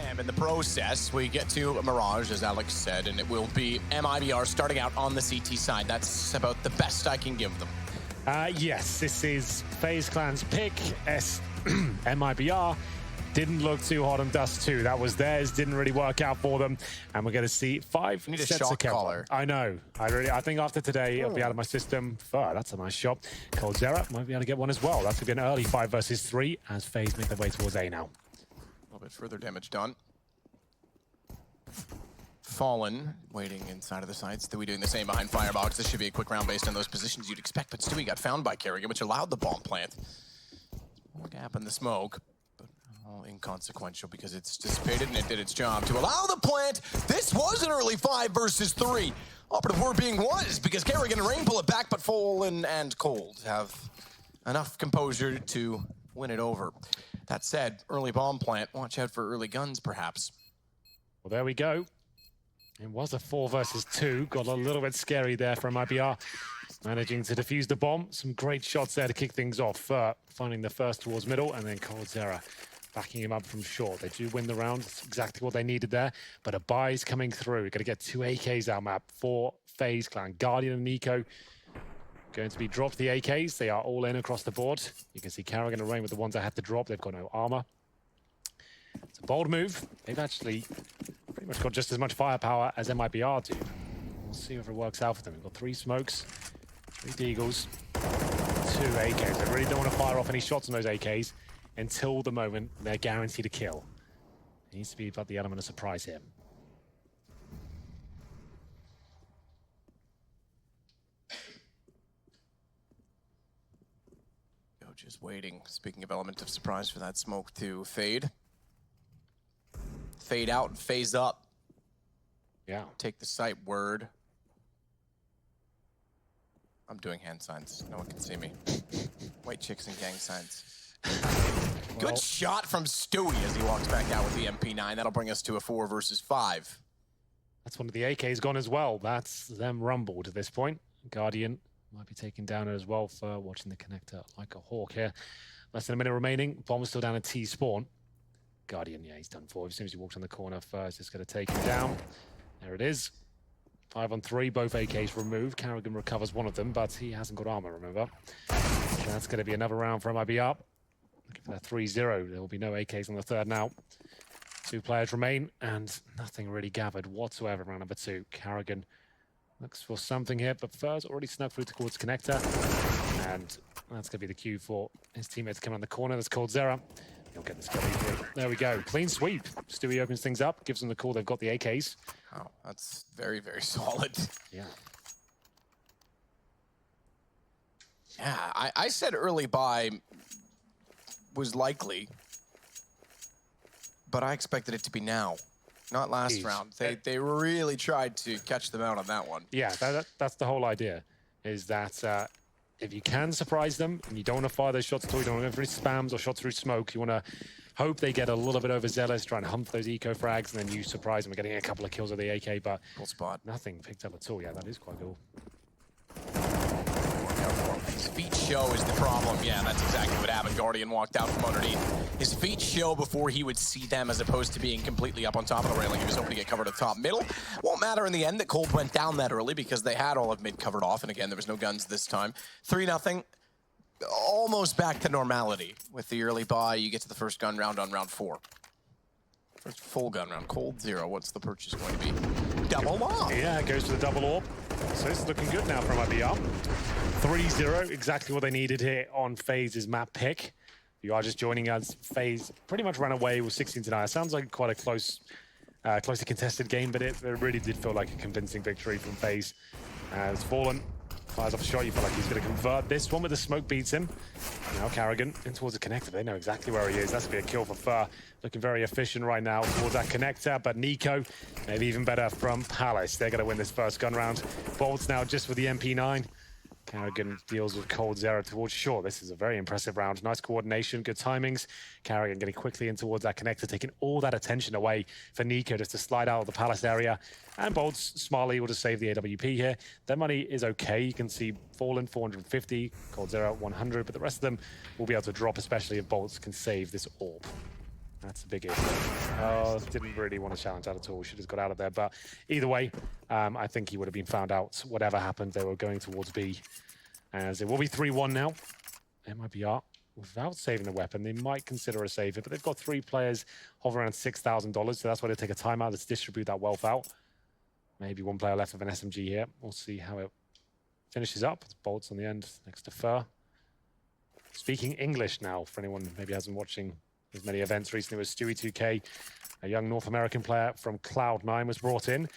And in the process, we get to Mirage, as Alex said, and it will be Mibr starting out on the CT side. That's about the best I can give them. Yes, this is Fazeclan's pick. Mibr didn't look too hot on Dust 2. That was theirs, didn't really work out for them. And we're going to see 5 need a sets shot of cover. caller. I know. I think after today, it'll be out of my system. Oh, that's a nice shot. Coldzera might be able to get one as well. That's going to be an early 5 versus 3 as FaZe make their way towards A now. A little bit further damage done. Fallen, waiting inside of the sites. Stewie doing the same behind Firebox. This should be a quick round based on those positions you'd expect, but Stewie got found by Kerrigan, which allowed the bomb plant. More gap in the smoke, but all inconsequential because it's dissipated and it did its job to allow the plant. This was an early 5 versus 3. Operative word being was, because Kerrigan and Rain pull it back, but Fallen and Cold have enough composure to win it over. That said, early bomb plant, watch out for early guns perhaps. Well, there we go. It was a 4 versus 2. Got a little bit scary there from Mibr. Managing to defuse the bomb. Some great shots there to kick things off. Finding the first towards middle, and then Coldzera backing him up from short. They do win the round. That's exactly what they needed there. But a buy's coming through. We're going to get 2 AKs out map for Fazeclan. Guardian and Nico going to be dropped the AKs. They are all in across the board. You can see Kerrigan and Rain with the ones that had to drop. They've got no armor. It's a bold move. They've actually pretty much got just as much firepower as Mibr do. We'll see if it works out for them. We've got 3 smokes, 3 deagles, 2 AKs. They really don't want to fire off any shots on those AKs until the moment they're guaranteed a kill. It needs to be about the element of surprise here. Just waiting. Speaking of element of surprise for that smoke to fade. Fade out and phase up. Yeah. Take the site word. I'm doing hand signs. No one can see me. White chicks and gang signs. Good shot from Stewie as he walks back out with the MP9. That'll bring us to a 4 versus 5. That's one of the AKs gone as well. That's them rumbled at this point. Guardian might be taken down as well for watching the connector like a hawk here. Less than a minute remaining. Bomb's still down at T spawn. Guardian, yeah, he's done for. As soon as he walks on the corner first, just going to take him down. There it is. 5 on 3, both AKs removed. Kerrigan recovers one of them, but he hasn't got armor, remember. So that's going to be another round for Mibr. Looking for that 3-0. There will be no AKs on the third now. 2 players remain, and nothing really gathered whatsoever round number 2. Kerrigan looks for something here, but Fur's already snuck through towards connector. And that's going to be the cue for his teammates to come around the corner. That's Coldzera. He'll get this kill easily. There we go. Clean sweep. Stewie opens things up, gives them the call. They've got the AKs. Oh, that's very, very solid. Yeah. Yeah, I said early buy was likely, but I expected it to be now. Not last round. They really tried to catch them out on that one. Yeah, that's the whole idea, is that if you can surprise them, and you don't want to fire those shots at all, you don't want to go through spams or shots through smoke, you want to hope they get a little bit overzealous, trying to hump those eco frags, and then you surprise them by getting a couple of kills with the AK, but cool spot. Nothing picked up at all. Yeah, that is quite cool. His feet show is the problem. Yeah, that's exactly what happened. Guardian walked out from underneath. His feet show before he would see them, as opposed to being completely up on top of the railing. He was hoping to get covered at top middle. Won't matter in the end that Cold went down that early because they had all of mid covered off. And again, there was no guns this time. 3-0. Almost back to normality. With the early buy, you get to the first gun round on round 4. First full gun round. Cold 0. What's the purchase going to be? Double off. Yeah, it goes to the double orb. So this is looking good now from Mibr. 3-0, exactly what they needed here on FaZe's map pick. If you are just joining us, FaZe pretty much ran away with 16-9. It sounds like quite a closely contested game, but it really did feel like a convincing victory from FaZe. As Fallen fires off a shot, you feel like he's going to convert this one with the smoke beats him. Now Kerrigan in towards the connector. They know exactly where he is. That's going to be a kill for Fur. Looking very efficient right now towards that connector, but Nico, maybe even better from Palace. They're going to win this first gun round. Bolts now just with the MP9. Kerrigan deals with Coldzera towards short. This is a very impressive round. Nice coordination, good timings. Kerrigan getting quickly in towards that connector, taking all that attention away for Nico just to slide out of the Palace area. And Bolts smartly able to save the AWP here. Their money is okay. You can see Fallen 450, Coldzera 100, but the rest of them will be able to drop, especially if Bolts can save this orb. That's a big issue. Oh, didn't really want to challenge that at all. Should have got out of there. But either way, I think he would have been found out. Whatever happened, they were going towards B. As it will be 3-1 now. MIBR, without saving the weapon, they might consider a save it, but they've got 3 players hovering around $6,000, so that's why they take a timeout. Let's distribute that wealth out. Maybe 1 player left with an SMG here. We'll see how it finishes up. It's bolts on the end next to Fur. Speaking English now, for anyone who maybe hasn't watching as many events recently, was Stewie2K, a young North American player from Cloud9, was brought in.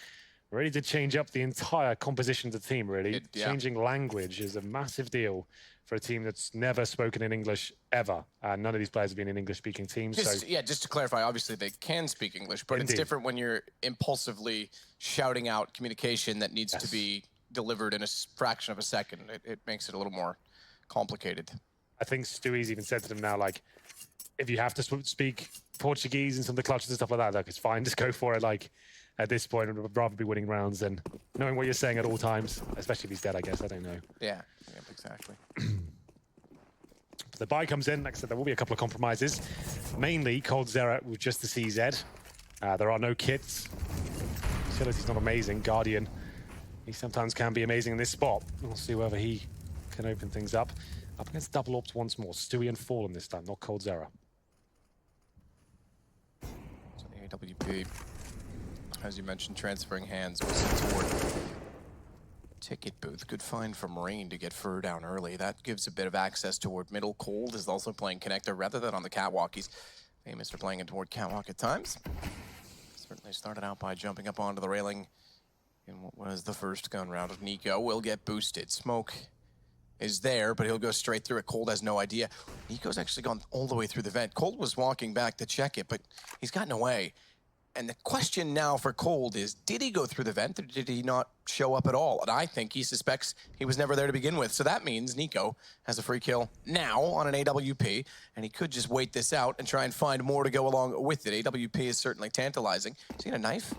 Really did change up the entire composition of the team, really. Changing language is a massive deal for a team that's never spoken in English ever. None of these players have been in English-speaking teams. Just to clarify, obviously they can speak English, but It's different when you're impulsively shouting out communication that needs to be delivered in a fraction of a second. It makes it a little more complicated. I think Stewie's even said to them now, like, if you have to speak Portuguese and some of the clutches and stuff like that, like, it's fine, just go for it. Like, at this point, I'd rather be winning rounds than knowing what you're saying at all times, especially if he's dead, I guess. I don't know. Yeah, exactly. The buy comes in. Like I said, there will be a couple of compromises. Mainly, coldzera with just the CZ. There are no kits. Utility's not amazing. Guardian, he sometimes can be amazing in this spot. We'll see whether he can open things up. Up against double ops once more. Stewie and Fallen this time, not coldzera. So the AWP, as you mentioned, transferring hands was toward ticket booth. Good find from Rain to get Fur down early. That gives a bit of access toward middle. Cold is also playing connector rather than on the catwalk. He's famous for playing it toward catwalk at times. Certainly started out by jumping up onto the railing in what was the first gun round of Nico. Will get boosted. Smoke is there, but he'll go straight through it. Cold has no idea. Nico's actually gone all the way through the vent. Cold was walking back to check it, but he's gotten away. And the question now for Cold is, did he go through the vent or did he not show up at all? And I think he suspects he was never there to begin with. So that means Nico has a free kill now on an AWP, and he could just wait this out and try and find more to go along with it. AWP is certainly tantalizing. Is he got a knife?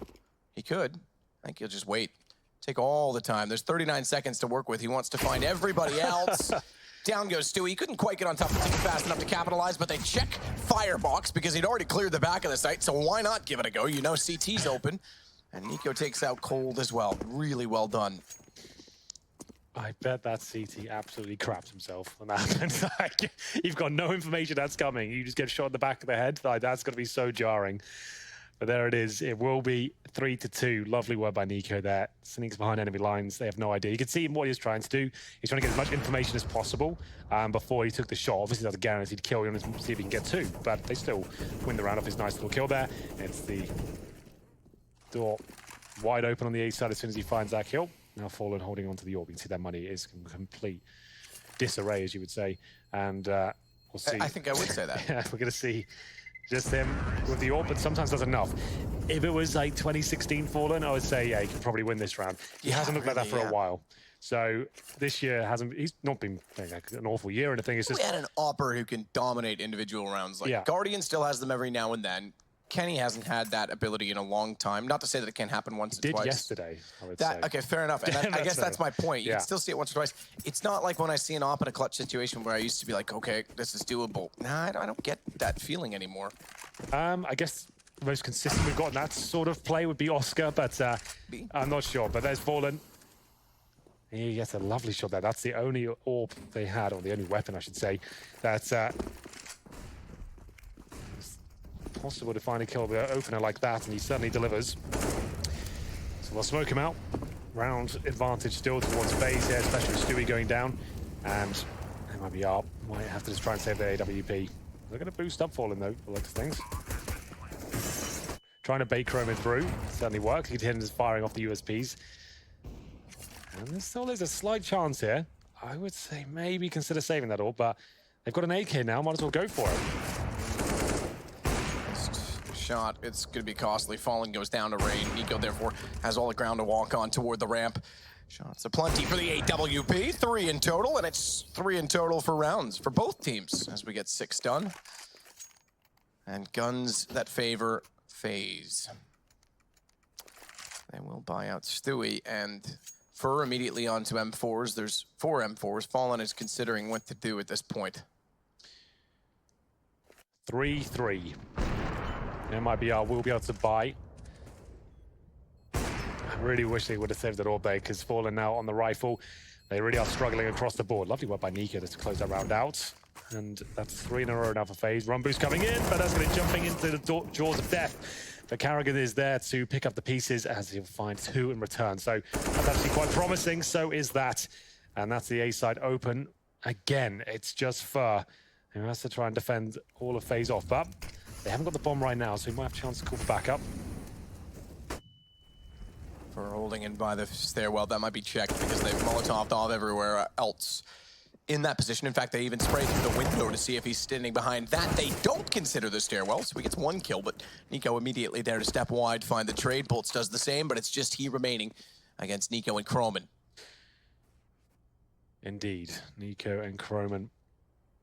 He could. I think he'll just wait. Take all the time. There's 39 seconds to work with. He wants to find everybody else. Down goes Stewie. He couldn't quite get on top of the team fast enough to capitalize, but they check Firebox because he'd already cleared the back of the site, so why not give it a go? You know CT's open. And Nico takes out Cold as well. Really well done. I bet that CT absolutely crapped himself when that happened. Like, you've got no information that's coming. You just get shot in the back of the head. Like, that's going to be so jarring. But there it is. It will be 3-2. Lovely work by Nico there. Sneaks behind enemy lines. They have no idea. You can see what he's trying to do. He's trying to get as much information as possible before he took the shot. Obviously, that's a guaranteed kill. You want to see if he can get 2. But they still win the round off his nice little kill there. It's the door wide open on the A side as soon as he finds that kill. Now Fallen holding on to the orb. You can see that money is in complete disarray, as you would say. And we'll see. I think I would say that. Yeah, we're going to see just him with the orb, but sometimes that's enough. If it was like 2016 Fallen, I would say, yeah, he could probably win this round. He hasn't looked like that for a while. So this year he's not been playing like an awful year or anything. It's just we had an Opper who can dominate individual rounds. Like Guardian still has them every now and then. Kenny hasn't had that ability in a long time. Not to say that it can't happen once or twice. Did yesterday, I would say. Okay, fair enough. And I guess that's my point. You can still see it once or twice. It's not like when I see an op in a clutch situation where I used to be like, okay, this is doable. Nah, I don't get that feeling anymore. I guess the most consistent we've got in that sort of play would be Oscar, but I'm not sure. But there's Fallen. He gets a lovely shot there. That's the only orb they had, or the only weapon, I should say. That's possible to find a kill with an opener like that, and he certainly delivers. So they'll smoke him out. Round advantage still towards FaZe here, especially with Stewie going down. And MIBR might have to just try and save their AWP. They're going to boost up Fallen though, for looks of things. Trying to bait Chroma through. Certainly works. He is firing off the USPs. And there still is a slight chance here. I would say maybe consider saving that all, but they've got an AK now, might as well go for it. Shot. It's going to be costly. Fallen goes down to Rain. Nico, therefore, has all the ground to walk on toward the ramp. Shots aplenty for the AWP. 3 in total, and it's 3 in total for rounds for both teams as we get 6 done. And guns that favor FaZe. They will buy out Stewie and Fur immediately onto M4s. There's 4 M4s. Fallen is considering what to do at this point. 3-3. MIBR will be able to buy. I really wish they would have saved that orb there, because Fallen now on the rifle. They really are struggling across the board. Lovely work by Nico just to close that round out. And that's 3 in a row now for FaZe. Run boost coming in, but that's going to jumping into the jaws of death. But Carrigan is there to pick up the pieces as he'll find 2 in return. So that's actually quite promising. So is that. And that's the A side open. Again, it's just Fur who has to try and defend all of FaZe off. But they haven't got the bomb right now, so he might have a chance to call for backup. For holding in by the stairwell, that might be checked because they've Molotoved off everywhere else in that position. In fact, they even sprayed through the window to see if he's standing behind that. They don't consider the stairwell, so he gets 1 kill, but Nico immediately there to step wide, find the trade. Bolts does the same, but it's just he remaining against Nico and Croman. Indeed, Nico and Croman.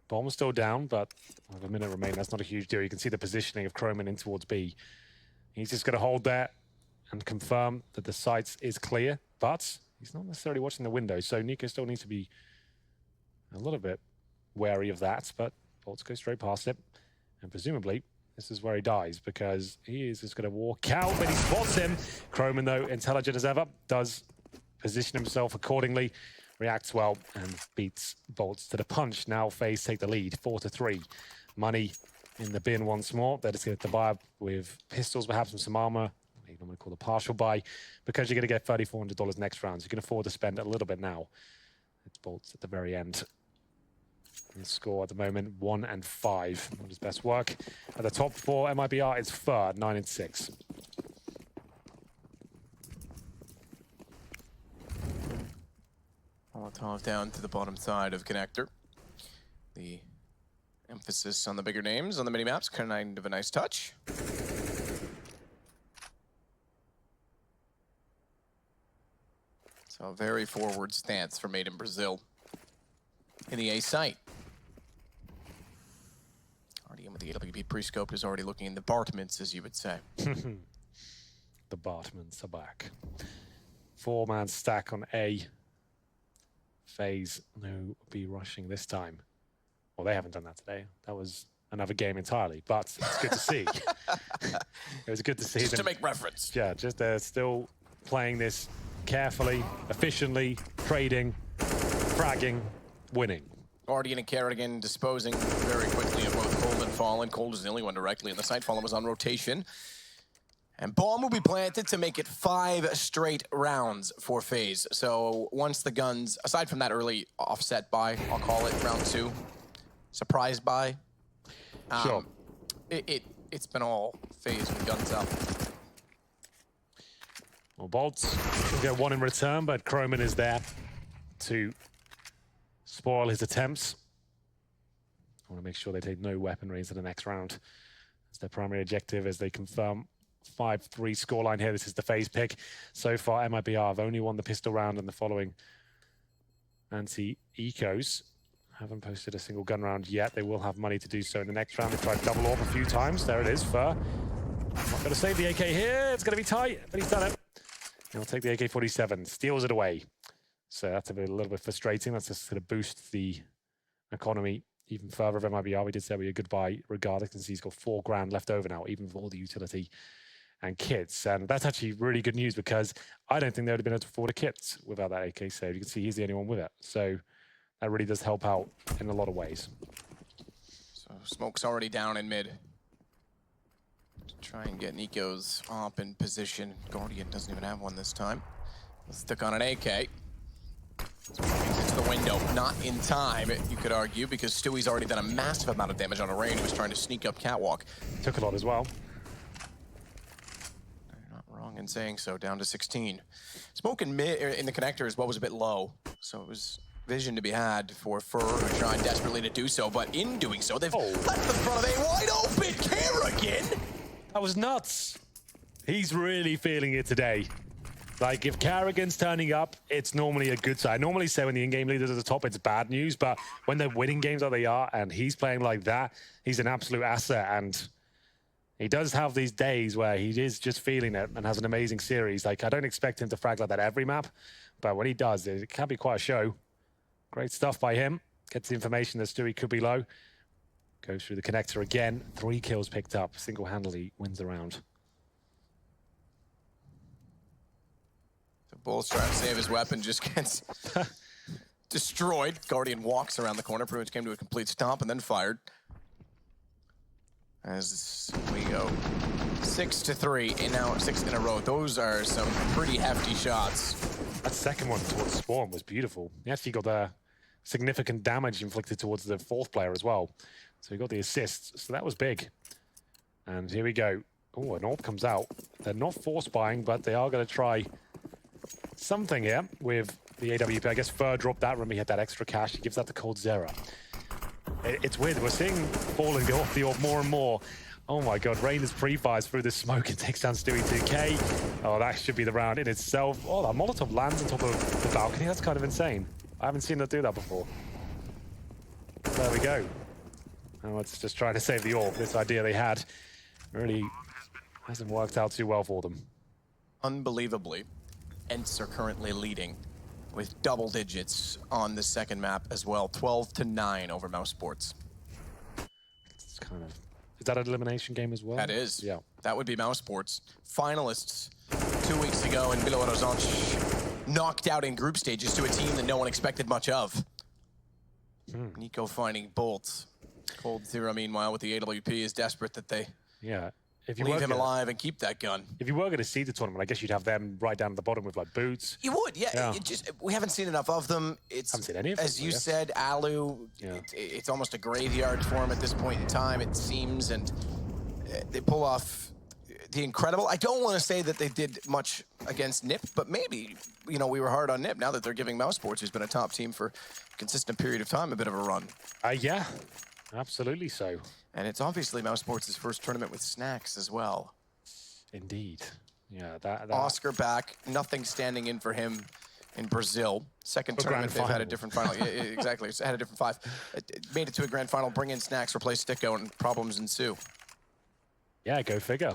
Bomb's still down, but with a minute remaining, that's not a huge deal. You can see the positioning of Croman in towards B. He's just going to hold there and confirm that the site is clear, but he's not necessarily watching the window, so Nico still needs to be a little bit wary of that, but Bolts go straight past it, and presumably this is where he dies, because he is just going to walk out, but he spots him. Croman, though, intelligent as ever, does position himself accordingly, reacts well, and beats Bolts to the punch. Now FaZe take the lead, 4-3. Money in the bin once more. They're just going to buy up with pistols, perhaps, and some armor. I'm going to call a partial buy, because you're going to get $3,400 next round. So you can afford to spend a little bit now. It's Bolts at the very end. His score at the moment, 1-5. Not his best work. At the top 4, MIBR is Fur, 9-6. Molotov down to the bottom side of connector. The emphasis on the bigger names on the mini-maps, kind of a nice touch. So a very forward stance for Made in Brazil in the A site. RDM with the AWP pre-scope is already looking in the Bartments, as you would say. The Bartments are back. 4-man stack on A. FaZe who will be rushing this time. Well, they haven't done that today. That was another game entirely, but it's good to see. It was good to see just them. To make reference. Yeah, just they're still playing this carefully, efficiently, trading, fragging, winning. Guardian and Carrigan disposing very quickly of both Cold and Fallen. Cold is the only one directly in the site. Fallen was on rotation. And bomb will be planted to make it 5 straight rounds for FaZe. So once the guns, aside from that early offset buy, I'll call it round 2, surprise buy. Sure. It's been all FaZe with guns up. Well, Bolts will get 1 in return, but Croman is there to spoil his attempts. I want to make sure they take no weaponry into the next round. That's their primary objective as they confirm 5-3 scoreline here. This is the FaZe pick. So far, MIBR have only won the pistol round and the following anti-ecos. Haven't posted a single gun round yet. They will have money to do so in the next round. They tried double orb a few times. There it is, Fur. Not going to save the AK here. It's going to be tight, but he's done it. He'll take the AK-47, steals it away. So that's a little bit frustrating. That's just going to boost the economy even further of MIBR. We did say we a goodbye regardless, since he's got $4,000 left over now, even with all the utility and kits. And that's actually really good news, because I don't think they would have been able to afford a kit without that AK save. You can see he's the only one with it. So that really does help out in a lot of ways. So smoke's already down in mid. Try and get Nico's op in position. Guardian doesn't even have one this time. Let's stick on an AK. So it's the window, not in time, you could argue, because Stewie's already done a massive amount of damage on a rain. He was trying to sneak up catwalk. Took a lot as well. You're not wrong in saying so, down to 16. Smoke in mid, in the connector is what was a bit low, so it was vision to be had for Fur, who tried desperately to do so, but in doing so, they've left the front of a wide open Carrigan. That was nuts. He's really feeling it today. Like, if Carrigan's turning up, it's normally a good sign. I normally say when the in-game leader's at the top, it's bad news, but when they're winning games like they are, and he's playing like that, he's an absolute asset, and he does have these days where he is just feeling it and has an amazing series. Like, I don't expect him to frag like that every map, but when he does, it can be quite a show. Great stuff by him. Gets the information that Stewie could be low. Goes through the connector again. 3 kills picked up. Single-handedly wins the round. So Bull's trying to save his weapon, just gets destroyed. Guardian walks around the corner, pretty much came to a complete stop and then fired. As we go 6-3, and now 6 in a row. Those are some pretty hefty shots. That second one towards Spawn was beautiful. He actually got the significant damage inflicted towards the 4th player as well. So he got the assist, so that was big. And here we go. Oh, an AWP comes out. They're not force buying, but they are going to try something here with the AWP. I guess Fur dropped that when he had that extra cash. He gives that to coldzera. It's weird. We're seeing Falling go off the AWP more and more. Oh my god, Rain is pre-fires through the smoke and takes down Stewie 2K. Oh, that should be the round in itself. Oh, that Molotov lands on top of the balcony. That's kind of insane. I haven't seen them do that before. There we go. Now it's just trying to save the AWP. This idea they had really hasn't worked out too well for them. Unbelievably, Ents are currently leading with double digits on the second map as well. 12-9 over Mouse Sports. It's kind of... Is that an elimination game as well? That is. Yeah. That would be Mouse Sports. Finalists 2 weeks ago in Belo Horizonte, knocked out in group stages to a team that no one expected much of. Nico finding bolts. coldzera, meanwhile, with the AWP, is desperate that they if you leave him alive and keep that gun. If you were going to see the tournament, I guess you'd have them right down at the bottom with like boots. You would, yeah. We haven't seen enough of them. Haven't seen any of them, as you said, Alu. It's almost a graveyard for him at this point in time, it seems, and they pull off the incredible. I don't want to say that they did much against NIP, but maybe we were hard on NIP. Now that they're giving Mouse Sports, who's been a top team for a consistent period of time, a bit of a run. Yeah, absolutely so. And it's obviously Mouse Sports' first tournament with snacks as well. Indeed. Yeah, that Oscar back, nothing standing in for him in Brazil. Second tournament, they've had a different final. Yeah, exactly, it's had a different 5. It made it to a grand final, bring in snacks, replace Sticko, and problems ensue. Yeah, go figure.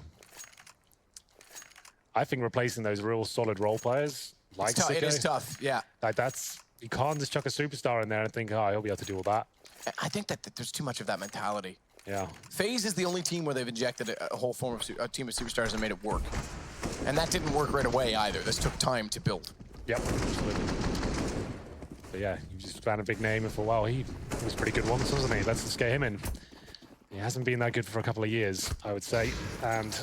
I think replacing those real solid role players, like Sticko, it is tough, yeah. Like you can't just chuck a superstar in there and think, oh, he'll be able to do all that. I think that there's too much of that mentality. Yeah. FaZe is the only team where they've injected a whole form of a team of superstars and made it work. And that didn't work right away either. This took time to build. Yep, absolutely. But yeah, you just found a big name and thought, wow, he was pretty good once, wasn't he? Let's just get him in. He hasn't been that good for a couple of years, I would say. And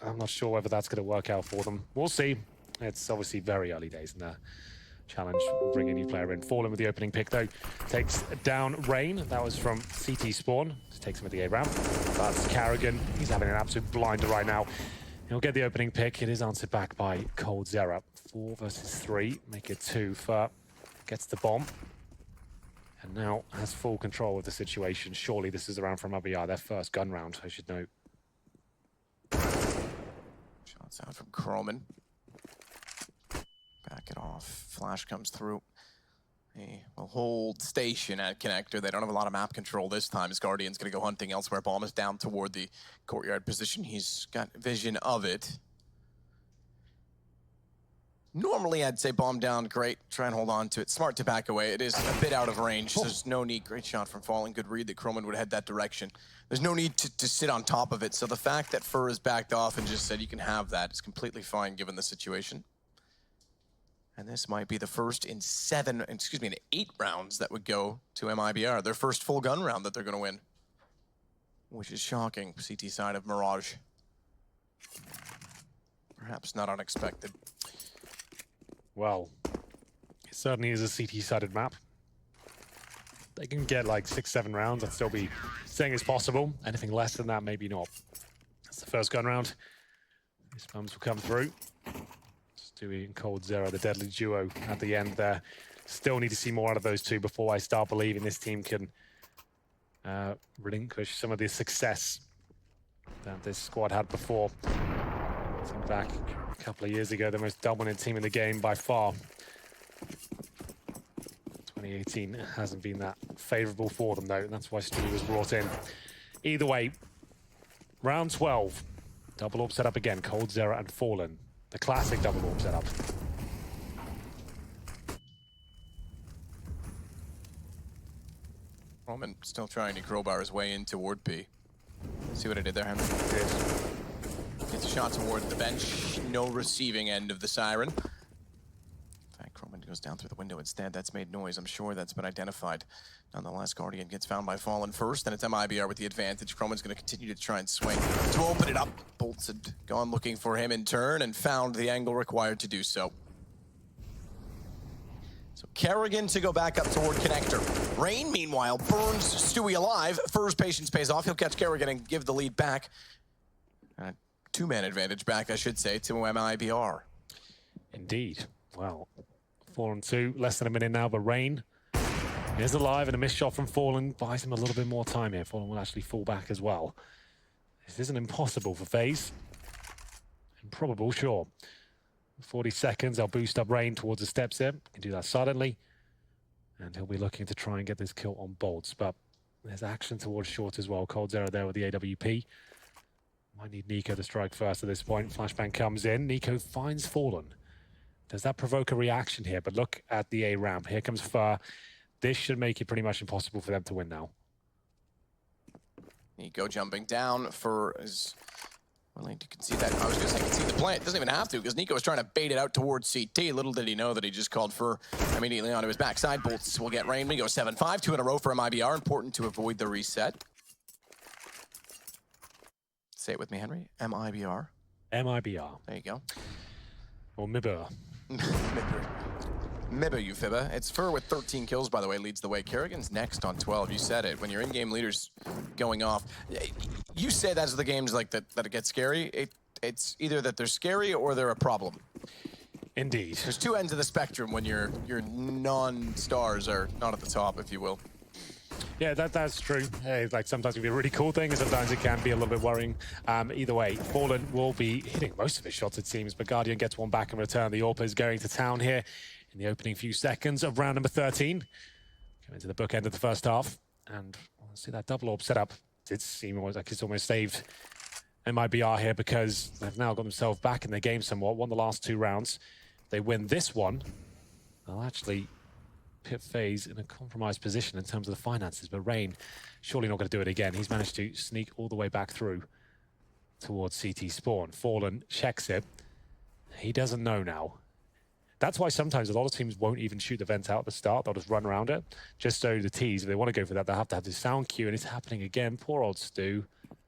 I'm not sure whether that's going to work out for them. We'll see. It's obviously very early days in the challenge. We'll bring a new player in. Fallen with the opening pick, though. Takes down Rain. That was from CT Spawn. Just takes him at the A ramp. That's Carrigan. He's having an absolute blinder right now. He'll get the opening pick. It is answered back by coldzera. 4 versus 3. Make it 2. Fur gets the bomb. And now has full control of the situation. Surely this is the round from Mibr, their first gun round, I should note. Shots out from Kroman. Back it off. Flash comes through. They will hold station at connector. They don't have a lot of map control this time. His Guardian's going to go hunting elsewhere. Bomb is down toward the courtyard position. He's got vision of it. Normally, I'd say bomb down. Great. Try and hold on to it. Smart to back away. It is a bit out of range. So there's no need. Great shot from Falling. Good read that Kroman would head that direction. There's no need to sit on top of it. So the fact that Fur is backed off and just said you can have that is completely fine given the situation. And this might be the first in 8 rounds that would go to Mibr. Their first full gun round that they're going to win. Which is shocking. CT side of Mirage. Perhaps not unexpected. Well, it certainly is a CT-sided map. They can get like 6-7 rounds. I'd still be saying it's possible. Anything less than that, maybe not. That's the first gun round. These bombs will come through. Stewie and coldzera, the deadly duo at the end there. Still need to see more out of those two before I start believing this team can relinquish some of the success that this squad had before. Think back a couple of years ago, the most dominant team in the game by far. 2018 hasn't been that favorable for them, though. That's why Stewie was brought in. Either way, round 12. Double AWP set up again. coldzera and Fallen. The classic double AWP setup. Roman still trying to crowbar his way in toward B. See what I did there, Henry? Yes. Gets a shot toward the bench. No receiving end of the siren. In fact, Roman goes down through the window instead. That's made noise. I'm sure that's been identified. Nonetheless, Guardian gets found by Fallen first, and it's Mibr with the advantage. Croman's going to continue to try and swing to open it up. Bolts had gone looking for him in turn and found the angle required to do so. So Kerrigan to go back up toward connector. Rain, meanwhile, burns Stewie alive. First patience pays off. He'll catch Kerrigan and give the lead back. Two-man advantage back, I should say, to Mibr. Indeed. Well, 4-2, less than a minute now, but Rain is alive, and a missed shot from Fallen buys him a little bit more time here. Fallen will actually fall back as well. This isn't impossible for FaZe. Improbable, sure. 40 seconds, I'll boost up Rain towards the steps here. Can do that silently. And he'll be looking to try and get this kill on Bolts, but there's action towards short as well. coldzera there with the AWP. Might need Nico to strike first at this point. Flashbang comes in. Nico finds Fallen. Does that provoke a reaction here? But look at the A ramp. Here comes Fur. This should make it pretty much impossible for them to win now. Nico jumping down for is willing to concede that. I was going to say concede the plant. Doesn't even have to because Nico was trying to bait it out towards CT. Little did he know that he just called Fur immediately onto his backside. Bolts will get Rain. We go 7-5, 2 in a row for Mibr. Important to avoid the reset. Say it with me, Henry. Mibr. Mibr. There you go. Or Mibr. Mibr, you fibba. It's Fur with 13 kills, by the way, leads the way. Kerrigan's next on 12. You said it. When your in-game leader's going off, you say that's the games like that it gets scary. It's either that they're scary or they're a problem. Indeed. There's two ends of the spectrum when your non-stars are not at the top, if you will. Yeah, that's true. Hey, like sometimes it can be a really cool thing, and sometimes it can be a little bit worrying. Either way, Fallen will be hitting most of his shots, it seems, but Guardian gets one back in return. The AWP is going to town here in the opening few seconds of round number 13. Coming to the bookend of the first half, and we'll see that double AWP set up. Did seem like it's almost saved Mibr here because they've now got themselves back in their game somewhat. Won the last 2 rounds. If they win this one, they'll actually put FaZe in a compromised position in terms of the finances, but Rain surely not going to do it again. He's managed to sneak all the way back through towards CT spawn. Fallen checks it. He doesn't know now. That's why sometimes a lot of teams won't even shoot the vent out at the start. They'll just run around it. Just so the T's, if they want to go for that, they'll have to have this sound cue, and it's happening again. Poor old Stu.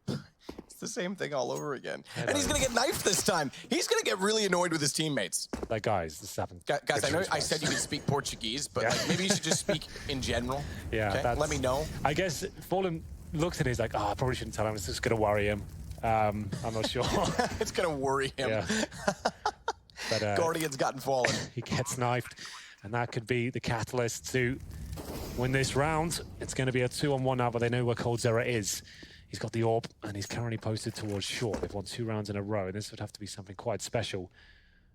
It's the same thing all over again. And he's going to get knifed this time. He's going to get really annoyed with his teammates. Like, guys, this happened. Guys, I know I said you could speak Portuguese, but like, maybe you should just speak in general. Yeah, okay? Let me know. I guess Fallen looks at it, he's like, oh, I probably shouldn't tell him. It's just going to worry him. I'm not sure. It's going to worry him. Yeah. But, Guardian's gotten Fallen. He gets knifed, and that could be the catalyst to win this round. It's going to be a 2-on-1 now, but they know where coldzera is. He's got the AWP, and he's currently posted towards short. They've won 2 rounds in a row, and this would have to be something quite special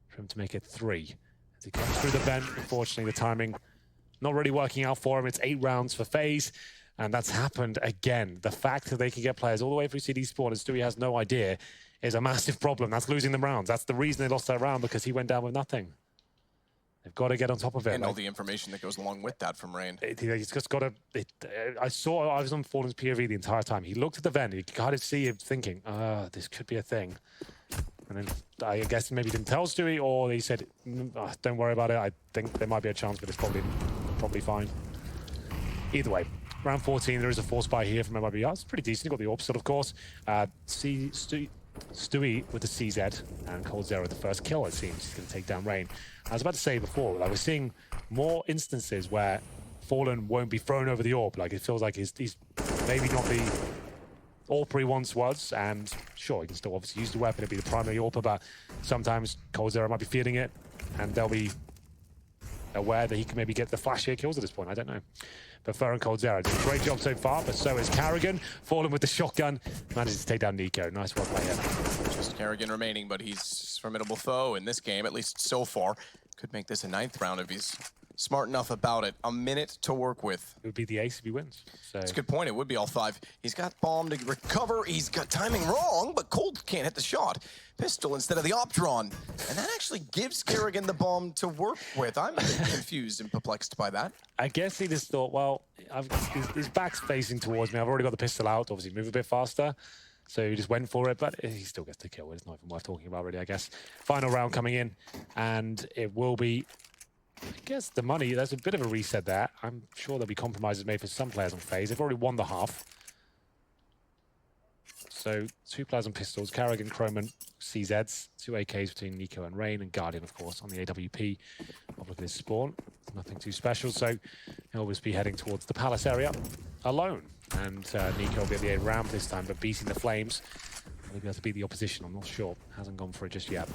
for him to make it 3. As he comes through the vent, unfortunately, the timing not really working out for him. It's 8 rounds for FaZe, and that's happened again. The fact that they can get players all the way through CD spawn, and Stewie has no idea, is a massive problem. That's losing them rounds. That's the reason they lost that round, because he went down with nothing. They've got to get on top of it. And all the information that goes along with that from Rain. He's just got to... I was on Fallen's POV the entire time. He looked at the vent. You could kind of see him thinking, this could be a thing. And then I guess maybe didn't tell Stewie, or he said, don't worry about it. I think there might be a chance, but it's probably fine. Either way, round 14, there is a force buy here from Mibr. It's pretty decent. He got the opposite, of course. Stewie with the CZ and coldzera with the first kill, it seems. He's going to take down Rain. I was about to say before, like, we're seeing more instances where Fallen won't be thrown over the AWP. Like, it feels like he's maybe not the AWP he once was, and sure, he can still obviously use the weapon to be the primary AWPer, but sometimes coldzera might be feeling it, and they'll be aware that he can maybe get the flashier kills at this point. I don't know. But Fur and coldzera did a great job so far, but so is Kerrigan. Fallen with the shotgun, manages to take down Nico. Nice work by him. Just Kerrigan remaining, but he's a formidable foe in this game, at least so far. Could make this a 9th round if he's smart enough about it. A minute to work with. It would be the ace if he wins. So That's a good point. It would be all 5. He's got bomb to recover. He's got timing wrong, but Cold can't hit the shot. Pistol instead of the op drawn. And that actually gives Kerrigan the bomb to work with. I'm a bit confused and perplexed by that. I guess he just thought, well, his back's facing towards me. I've already got the pistol out. Obviously, move a bit faster. So he just went for it, but he still gets the kill. It's not even worth talking about, really, I guess. Final round coming in, and it will be, I guess, the money. There's a bit of a reset there. I'm sure there'll be compromises made for some players on FaZe. They've already won the half. So 2 players on pistols, Kerrigan, Chrome, and CZs. 2 AKs between Nico and Rain, and Guardian, of course, on the AWP. Look at his spawn. Nothing too special, so he'll always be heading towards the Palace area alone. And Nico will be at the A ramp this time, but beating the Flames. Maybe able to beat the opposition, I'm not sure. Hasn't gone for it just yet.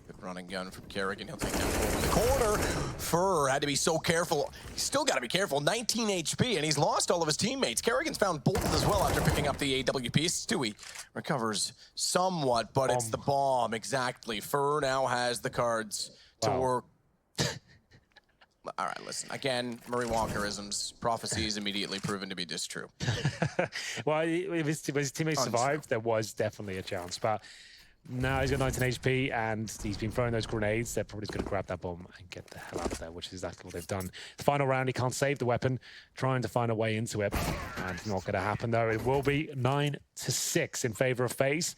Good running gun from Kerrigan. He'll take that forward in the corner. Fur had to be so careful. He's still got to be careful. 19 HP, and he's lost all of his teammates. Kerrigan's found both as well after picking up the AWP. Stewie recovers somewhat, but it's the bomb. Exactly. Fur now has the cards to work. All right, listen. Again, Murray Walkerisms, prophecies immediately proven to be distrue. Well, if his teammates survived, there was definitely a chance. But now he's got 19 HP and he's been throwing those grenades. They're probably just going to grab that bomb and get the hell out of there, which is exactly what they've done. The final round, he can't save the weapon, trying to find a way into it. And it's not going to happen, though. It will be 9-6 in favor of FaZe.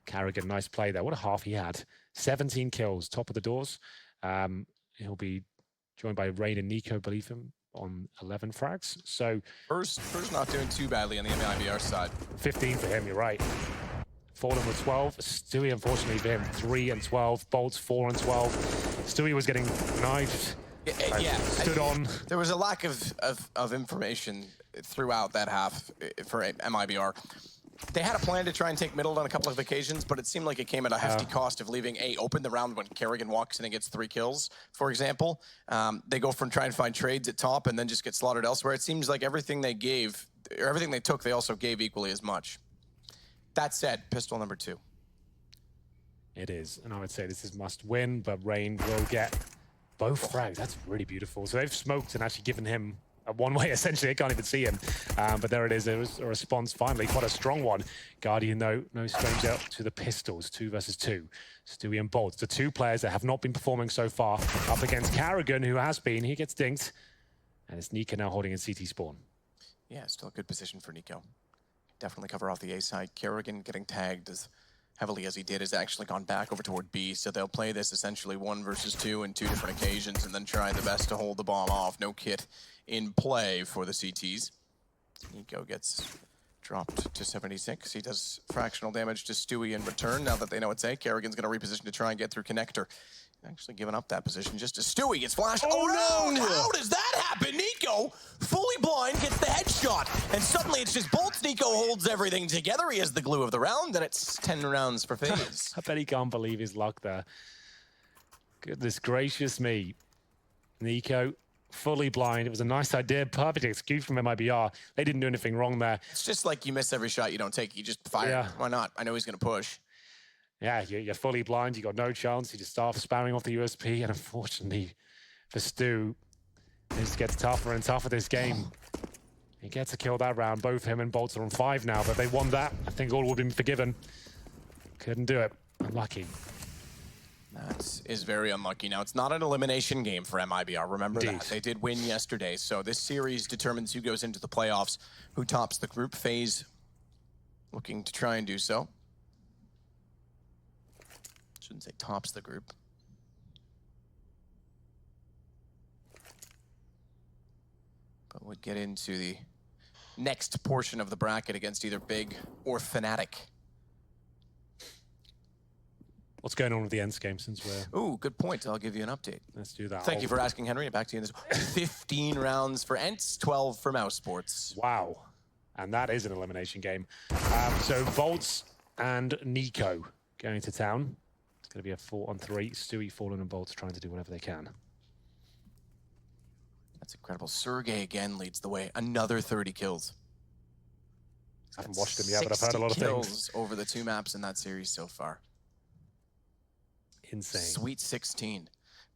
Kerrigan, nice play there. What a half he had. 17 kills, top of the doors. He'll be joined by Rain and Nico, believe him, on 11 frags. So Fur's not doing too badly on the MIBR side. 15 for him, you're right. Fallen with 12. Stewie, unfortunately, for him, 3 and 12. Bolts, 4 and 12. Stewie was getting knifed. Yeah. Stood on. There was a lack of information throughout that half for MIBR. They had a plan to try and take middle on a couple of occasions, but it seemed like it came at a hefty cost of leaving A open the round when Kerrigan walks in and gets 3 kills, for example. They go from trying to find trades at top and then just get slaughtered elsewhere. It seems like everything they gave, or everything they took, they also gave equally as much. That said, pistol number 2. It is, and I would say this is must win, but Rain will get both frags. That's really beautiful. So they've smoked and actually given him a one-way, essentially. I can't even see him. But there it is. There was a response, finally. Quite a strong one. Guardian, though, no stranger to the pistols. 2 versus 2. Stewie and Bolts, the 2 players that have not been performing so far, up against Kerrigan, who has been. He gets dinked. And it's Nico now holding in CT spawn. Yeah, still a good position for Nico. Definitely cover off the A side. Kerrigan getting tagged as heavily as he did has actually gone back over toward B, so they'll play this essentially 1 versus 2 in 2 different occasions and then try the best to hold the bomb off. No kit in play for the CTs. Nico gets dropped to 76. He does fractional damage to Stewie in return now that they know it's A. Kerrigan's going to reposition to try and get through connector. Actually giving up that position just as Stewie gets flashed. Oh no! How does that happen? Nico, fully blind, gets the headshot. And suddenly it's just Bolts. Nico holds everything together. He has the glue of the round, and it's 10 rounds for FaZe. I bet he can't believe his luck there. Goodness gracious me. Nico, fully blind. It was a nice idea. Perfect excuse from MIBR. They didn't do anything wrong there. It's just like you miss every shot you don't take. You just fire. Yeah. Why not? I know he's going to push. Yeah, you're fully blind. You got no chance. You just start spamming off the USP. And unfortunately for Stu, it just gets tougher and tougher this game. He gets a kill that round. Both him and Bolts are on 5 now, but they won that. I think all would have been forgiven. Couldn't do it. Unlucky. That is very unlucky. Now, it's not an elimination game for MIBR. Remember that. They did win yesterday. So this series determines who goes into the playoffs, who tops the group. FaZe looking to try and do so. Shouldn't say tops the group. But we'll get into the next portion of the bracket against either Big or Fnatic. What's going on with the Ents game since we're... Ooh, good point. I'll give you an update. Let's do that. Thank you for asking, Henry. Back to you in this. 15 rounds for Ents, 12 for Mouse Sports. Wow. And that is an elimination game. So Bolts and Nico going to town. It's going to be a 4-on-3. Stewie, Fallen, and Bolts trying to do whatever they can. That's incredible. Sergey again leads the way. Another 30 kills. I haven't watched him yet, but I've heard a lot of things. Kills over the 2 maps in that series so far. Insane. Sweet 16.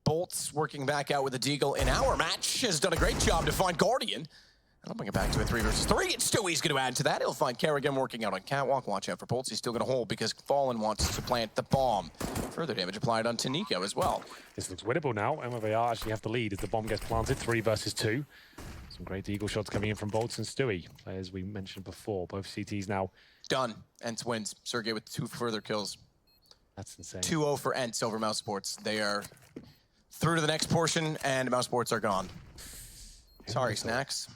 Bolts working back out with the Deagle in our match has done a great job to find Guardian. And I'll bring it back to a 3 versus 3. And Stewie's going to add to that. He'll find Kerrigan working out on Catwalk. Watch out for Bolts. He's still going to hold because Fallen wants to plant the bomb. Further damage applied onto Nico as well. This looks winnable now, and they are actually have the lead as the bomb gets planted. 3 versus 2. Some great Deagle shots coming in from Bolts and Stewie. As we mentioned before, both CTs now done. Ents wins. Sergey with 2 further kills. That's insane. 2-0 for Ents over Mouse Sports. They are through to the next portion, and Mouse Sports are gone. Sorry, Snacks.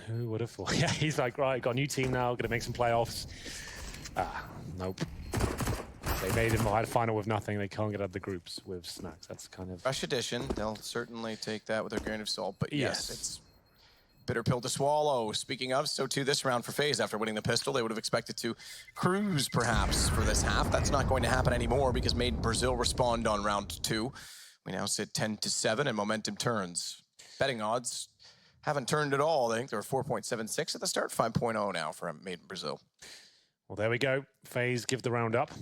Who would have thought? Yeah, he's like, right, got a new team now, gonna make some playoffs. Nope. They made him a final with nothing. They can't get out of the groups with Snacks. That's kind of... Fresh addition. They'll certainly take that with a grain of salt, but yes, it's bitter pill to swallow. Speaking of, so too this round for FaZe. After winning the pistol, they would have expected to cruise, perhaps, for this half. That's not going to happen anymore because made Brazil respond on round 2. We now sit 10-7, and momentum turns. Betting odds haven't turned at all. I think they're 4.76 at the start, 5.0 now for made in Brazil. Well, there we go. FaZe give the round up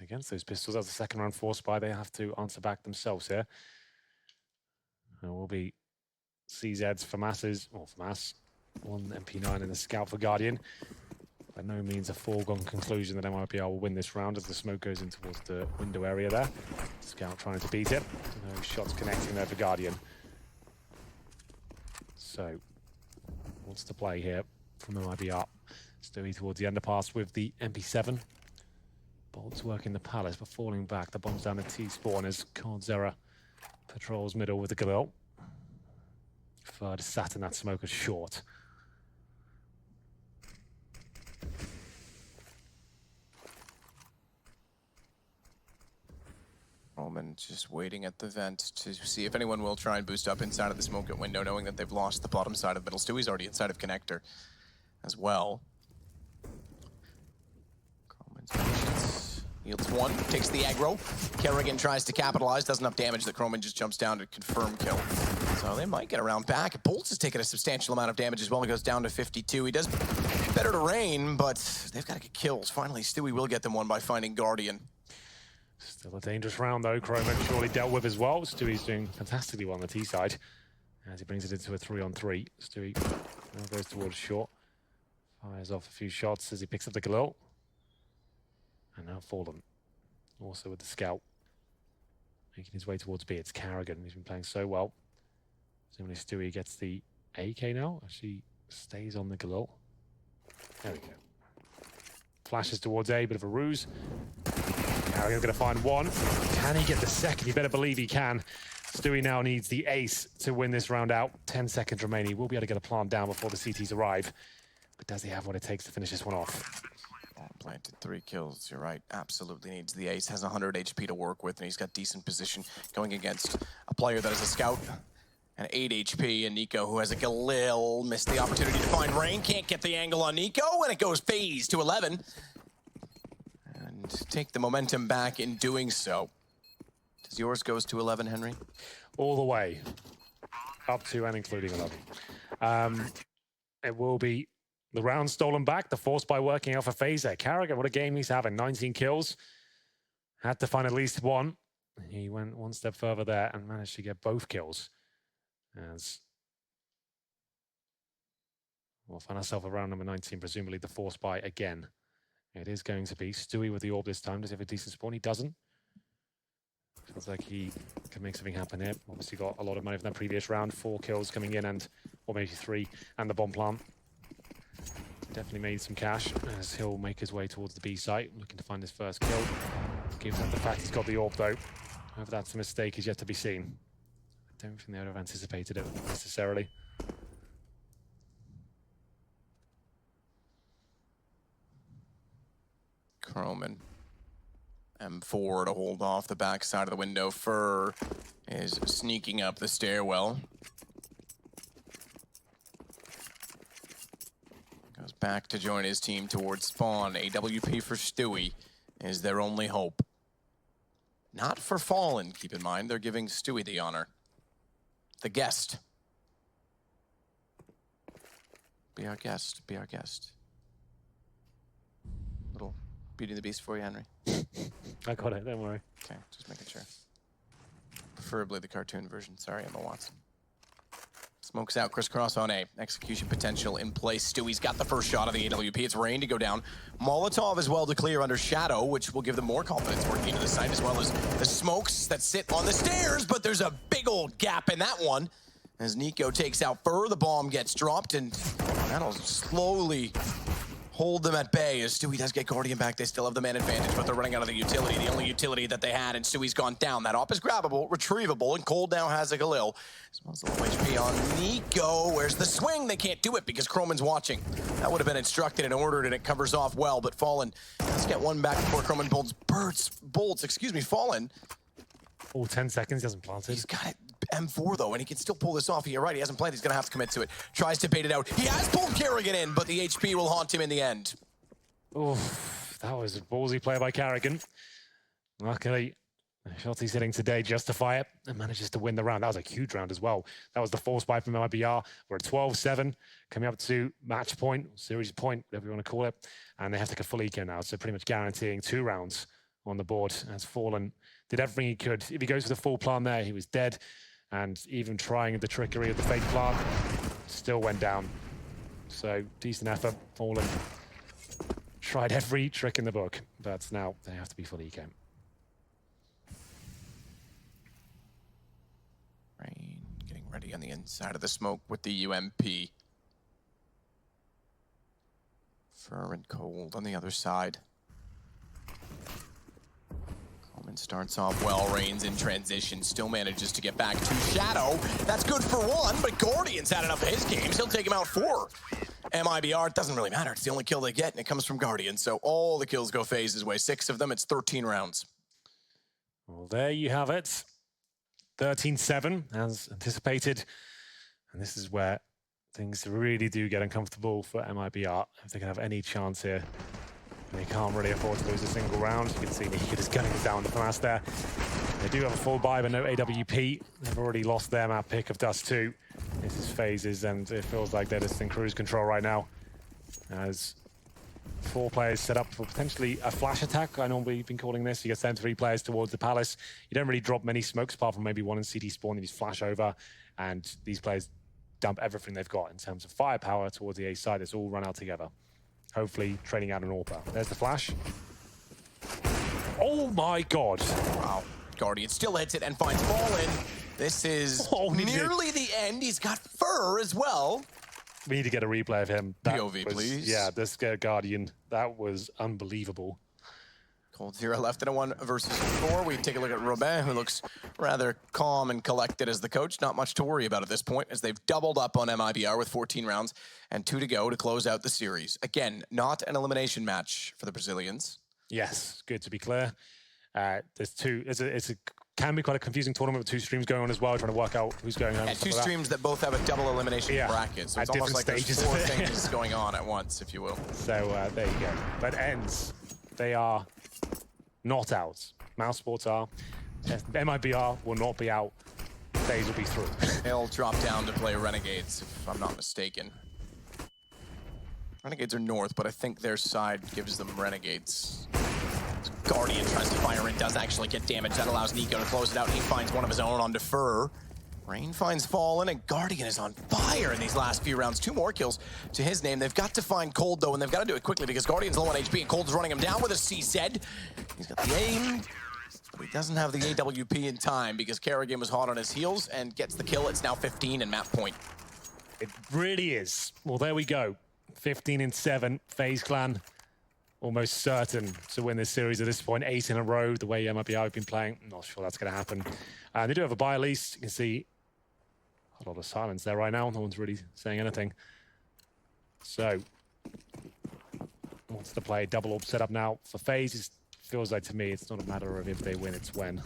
against those pistols. As the second round forced by, they have to answer back themselves here. It will be CZ's FAMAS's, or FAMAS, 1 MP9 and a scout for Guardian. By no means a foregone conclusion that MIPR will win this round as the smoke goes in towards the window area there. Scout trying to beat it. No shots connecting there for Guardian. So, what's the play here from MIPR? Stewie towards the underpass with the MP7. Bolts working the Palace, but falling back. The bomb's down at T-spawn as Cardzera patrols middle with the Galil. Third sat in that smoker short. Roman just waiting at the vent to see if anyone will try and boost up inside of the smoke at window, knowing that they've lost the bottom side of middle. Stewie's already inside of connector as well. Roman's patience yields 1, takes the aggro. Kerrigan tries to capitalize, does enough damage that Croman just jumps down to confirm kill. So they might get around back. Bolts has taken a substantial amount of damage as well. He goes down to 52. He does better to rain, but they've got to get kills. Finally, Stewie will get them one by finding Guardian. Still a dangerous round though. Croman surely dealt with as well. Stewie's doing fantastically well on the T side as he brings it into a 3-on-3. Stewie now goes towards short. Fires off a few shots as he picks up the Galil. And now Fallen. Also with the scout. Making his way towards B. It's Kerrigan. He's been playing so well. Similarly, Stewie gets the AK now. Actually stays on the Galil. There we go. Flashes towards A, bit of a ruse. Kerrigan's going to find 1. Can he get the second? You better believe he can. Stewie now needs the ace to win this round out. 10 seconds remaining. He will be able to get a plant down before the CTs arrive. But does he have what it takes to finish this one off? Planted 3 kills, you're right. Absolutely needs the ace. Has 100 HP to work with, and he's got decent position going against a player that is a scout. And 8 HP, and Nico, who has a Galil, missed the opportunity to find Rain. Can't get the angle on Nico, and it goes FaZe to 11. And take the momentum back in doing so. Does yours goes to 11, Henry? All the way. Up to and including 11. It will be the round stolen back, the force by working out for FaZe there. Kerrigan, what a game he's having. 19 kills. Had to find at least 1. He went 1 step further there and managed to get both kills. As we'll find ourselves around number 19, presumably the force buy again. It is going to be Stewie with the orb this time. Does he have a decent spawn? He doesn't. Feels like he can make something happen here. Obviously got a lot of money from that previous round. 4 kills coming in, and or maybe 3, and the bomb plant. Definitely made some cash as he'll make his way towards the B site, looking to find his first kill. Gives up the fact he's got the orb though. Whether that's a mistake is yet to be seen. I don't think they would have anticipated it necessarily. Croman. M4 to hold off the back side of the window. Fur is sneaking up the stairwell. Goes back to join his team towards spawn. AWP for Stewie is their only hope. Not for Fallen, keep in mind. They're giving Stewie the honor. The guest. Be our guest, be our guest. Little Beauty and the Beast for you, Henry. I got it, don't worry. Okay, just making sure. Preferably the cartoon version. Sorry, Emma Watson. Smokes out, crisscross on A. Execution potential in place. Stewie's got the first shot of the AWP. It's Rain to go down. Molotov as well to clear under Shadow, which will give them more confidence working into the site, as well as the smokes that sit on the stairs, but there's a big old gap in that one. As Nico takes out Fur, the bomb gets dropped, and that'll slowly hold them at bay. As Stewie does get Guardian back, they still have the man advantage, but they're running out of the utility, the only utility that they had, and Stewie's gone down. That op is grabbable, retrievable, and Cold now has a Galil. As well as a low HP on Nico. Where's the swing? They can't do it because Croman's watching. That would have been instructed and ordered, and it covers off well, but Fallen, let's get one back before Croman bolts, Fallen. Oh, 10 seconds, he hasn't planted. He's got it. M4 though, and he can still pull this off. You're right, he hasn't played. He's gonna have to commit to it. Tries to bait it out. He has pulled Kerrigan in, but the HP will haunt him in the end. Oh, that was a ballsy play by Kerrigan. Luckily, the shots he's hitting today justify it and manages to win the round. That was a huge round as well. That was the force buy from Mibr. We're at 12-7, coming up to match point, series point, whatever you want to call it. And they have to take a full eco now, so pretty much guaranteeing 2 rounds on the board. As Fallen did everything he could. If he goes for the full plan there, he was dead. And even trying the trickery of the fake plant, still went down. So decent effort. Fallen tried every trick in the book, but now they have to be full eco. Rain getting ready on the inside of the smoke with the UMP. Fur and Cold on the other side. Coleman starts off well, Rain's in transition, still manages to get back to Shadow. That's good for one, but Guardian's had enough of his games. He'll take him out 4. Mibr, it doesn't really matter. It's the only kill they get, and it comes from Guardian. So all the kills go FaZe's way. 6 of them, it's 13 rounds. Well, there you have it. 13-7, as anticipated. And this is where things really do get uncomfortable for Mibr. If they can have any chance here, they can't really afford to lose a single round. You can see Nico just gunning down the pass there. They do have a full buy, but no AWP. They've already lost their map pick of Dust 2. This is FaZe's, and it feels like they're just in cruise control right now. As 4 players set up for potentially a flash attack. I normally have been calling this. You get sent 3 players towards the palace. You don't really drop many smokes, apart from maybe one in CD spawn, and you just flash over. And these players dump everything they've got in terms of firepower towards the A side. It's all run out together. Hopefully trading out an AWP. There's the flash. Oh my god. Wow. Guardian still hits it and finds Fallen. This is nearly the end. He's got Fur as well. We need to get a replay of him. POV, please. Yeah, this Guardian, that was unbelievable. Cold 0 left in a 1 versus 4. We take a look at Robin, who looks rather calm and collected as the coach. Not much to worry about at this point, as they've doubled up on Mibr with 14 rounds and 2 to go to close out the series. Again, not an elimination match for the Brazilians. Yes, good to be clear. There's 2. Can be quite a confusing tournament with 2 streams going on as well, trying to work out who's going home. And 2 streams that both have a double elimination bracket, so it's almost like there's 4 things going on at once, if you will. So there you go. But ends, they are not out. Mouse Sports are. Mibr will not be out. FaZe will be through. They'll drop down to play Renegades, if I'm not mistaken. Renegades are north, but I think their side gives them Renegades. Guardian tries to fire in, does actually get damage. That allows Nico to close it out. He finds one of his own on Defer. Rain finds Fallen, and Guardian is on fire in these last few rounds. 2 more kills to his name. They've got to find Cold, though, and they've got to do it quickly because Guardian's low on HP, and Cold's running him down with a CZ. He's got the aim, but he doesn't have the AWP in time because Kerrigan was hot on his heels and gets the kill. It's now 15 and map point. It really is. Well, there we go. 15-7. Fazeclan almost certain to win this series at this point. 8 in a row, the way Mibr have been playing. I'm not sure that's going to happen. They do have a buy at least. You can see a lot of silence there right now. No one's really saying anything. So, wants to play double orb setup now for FaZe. It feels like to me it's not a matter of if they win, it's when.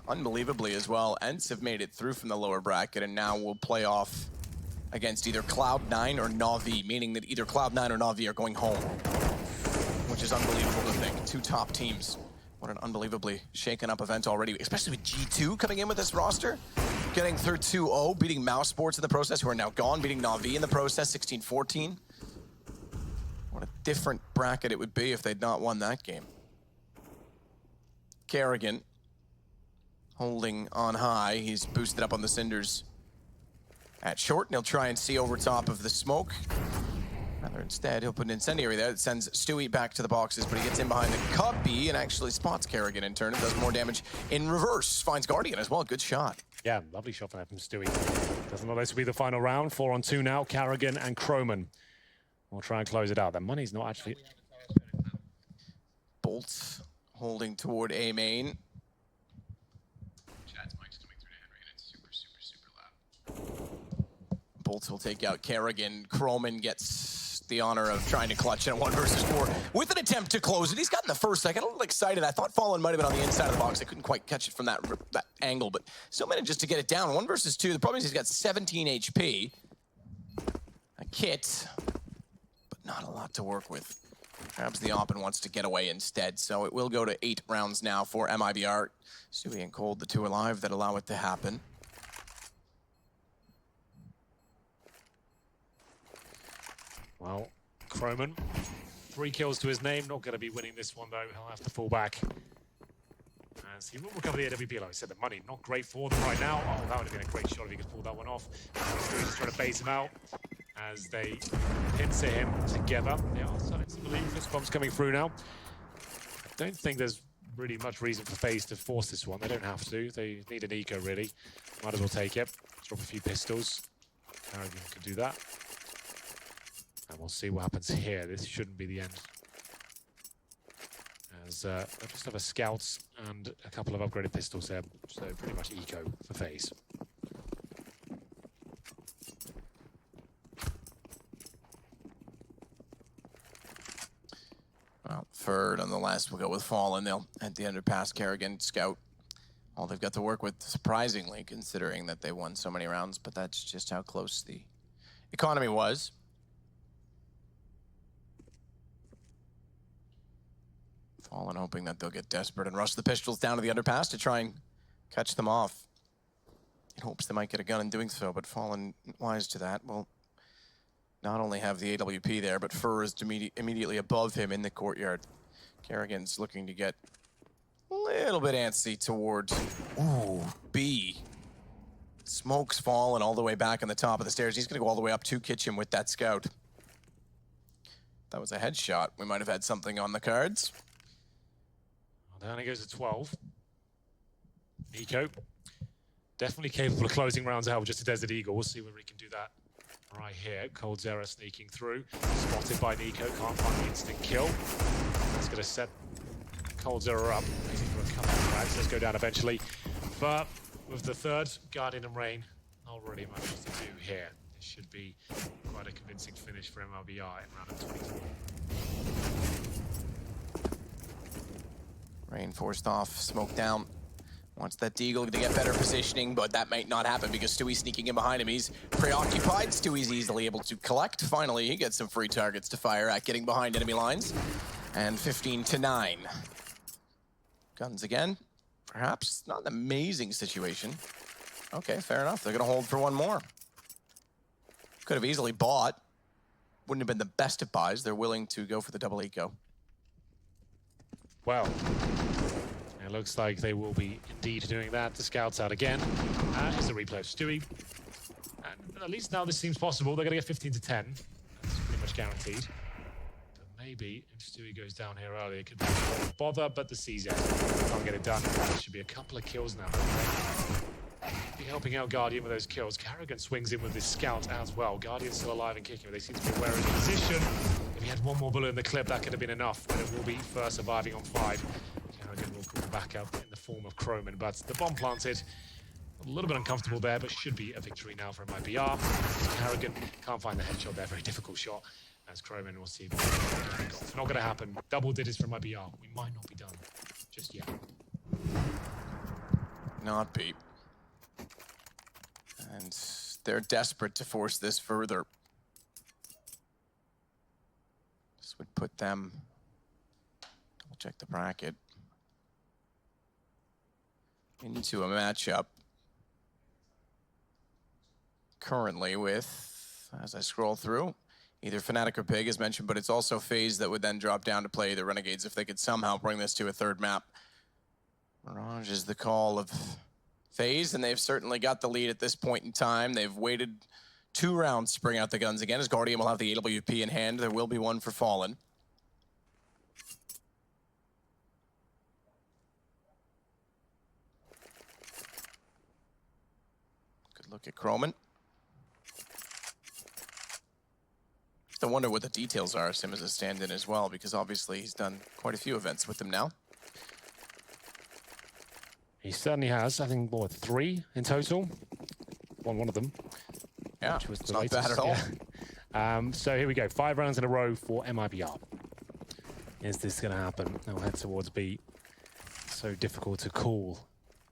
Unbelievably as well, Ents have made it through from the lower bracket and now will play off against either Cloud9 or Na'Vi, meaning that either Cloud9 or Na'Vi are going home, which is unbelievable to think. 2 top teams. What an unbelievably shaken up event already, especially with G2 coming in with this roster. Getting through 2-0, beating Mouse Sports in the process, who are now gone, beating Na'Vi in the process, 16-14. What a different bracket it would be if they'd not won that game. Kerrigan holding on high. He's boosted up on the cinders at short, and he'll try and see over top of the smoke. Rather, instead, he'll put an incendiary there that sends Stewie back to the boxes, but he gets in behind the cubby and actually spots Kerrigan in turn and does more damage in reverse. Finds Guardian as well. Good shot. Yeah, lovely shot from Stewie. Doesn't look like this will be the final round. 4-on-2 now. Kerrigan and Croman will try and close it out. Their money's not actually... Bolts holding toward A main. Chad's mic's coming through to Henry, and it's super, super, super loud. Bolts will take out Kerrigan. Croman gets the honor of trying to clutch in a 1 versus 4 with an attempt to close it. He's gotten the first second. A little excited. I thought Fallen might have been on the inside of the box. I couldn't quite catch it from that angle, but still manages to get it down. 1 versus 2. The problem is he's got 17 HP. A kit, but not a lot to work with. Perhaps the op and wants to get away instead, so it will go to 8 rounds now for Mibr. Stewie and Cold, the 2 alive that allow it to happen. Well, Croman, 3 kills to his name. Not going to be winning this one, though. He'll have to fall back. As he will recover the AWP, like I said, the money not great for them right now. Oh, that would have been a great shot if he could pull that one off. Stewie's just trying to base him out as they pincer him together. They are starting to believe this bomb's coming through now. I don't think there's really much reason for FaZe to force this one. They don't have to. They need an eco, really. Might as well take it. Drop a few pistols. Kerrigan could do that. And we'll see what happens here. This shouldn't be the end. As they'll just have a scouts and a couple of upgraded pistols there. So pretty much eco for FaZe. Well, third on the last will go with Fallen. They'll at the underpass, Kerrigan, scout. All they've got to work with, surprisingly, considering that they won so many rounds, but that's just how close the economy was. Fallen hoping that they'll get desperate and rush the pistols down to the underpass to try and catch them off. In hopes they might get a gun in doing so, but Fallen, wise to that, will not only have the AWP there, but Fur is immediately above him in the courtyard. Kerrigan's looking to get a little bit antsy toward, ooh, B. Smoke's Fallen all the way back on the top of the stairs. He's gonna go all the way up to kitchen with that scout. That was a headshot. We might have had something on the cards. Down he goes to 12. Nico, definitely capable of closing rounds out with just a Desert Eagle. We'll see whether he can do that right here. Cold Zera sneaking through. Spotted by Nico, can't find the instant kill. That's going to set Cold Zera up. Waiting for a couple of frags. Let's go down eventually. But with the third, Guardian and Rain, not really much to do here. This should be quite a convincing finish for MLBI in round of 23. Rain forced off, smoke down. Wants that Deagle to get better positioning, but that might not happen because Stewie's sneaking in behind him. He's preoccupied. Stewie's easily able to collect. Finally, he gets some free targets to fire at, getting behind enemy lines. And 15-9. Guns again. Perhaps not an amazing situation. Okay, fair enough. They're going to hold for one more. Could have easily bought. Wouldn't have been the best of buys. They're willing to go for the double eco. Well, it looks like they will be indeed doing that. The scouts out again. Here's a replay of Stewie. And at least now this seems possible. They're going to get 15-10. That's pretty much guaranteed. But maybe if Stewie goes down here early, it could be a bother, but the CZ can't get it done. There should be a couple of kills now. Be helping out Guardian with those kills. Kerrigan swings in with his scout as well. Guardian's still alive and kicking, but they seem to be aware of his position. If he had one more bullet in the clip, that could have been enough, but it will be first surviving on 5. Kerrigan will call back up in the form of Croman, but the bomb planted. A little bit uncomfortable there, but should be a victory now for Mibr. Kerrigan can't find the headshot there. Very difficult shot. As Croman will see. It's not going to happen. Double digits for Mibr. We might not be done just yet. Not be. And they're desperate to force this further. This would put them, I'll check the bracket, into a matchup currently with, as I scroll through, either Fnatic or Pig as mentioned, but it's also FaZe that would then drop down to play the Renegades if they could somehow bring this to a third map. Mirage is the call of FaZe, and they've certainly got the lead at this point in time. They've waited 2 rounds to bring out the guns again, as Guardian will have the AWP in hand. There will be one for Fallen. Good look at Croman. I wonder what the details are, Sim as a stand-in as well, because obviously he's done quite a few events with them now. He certainly has. I think, what, 3 in total? Won one of them. Yeah, which was it's the not latest. bad at all. Yeah. So here we go. 5 rounds in a row for Mibr. Is this going to happen? I'll head towards B. So difficult to call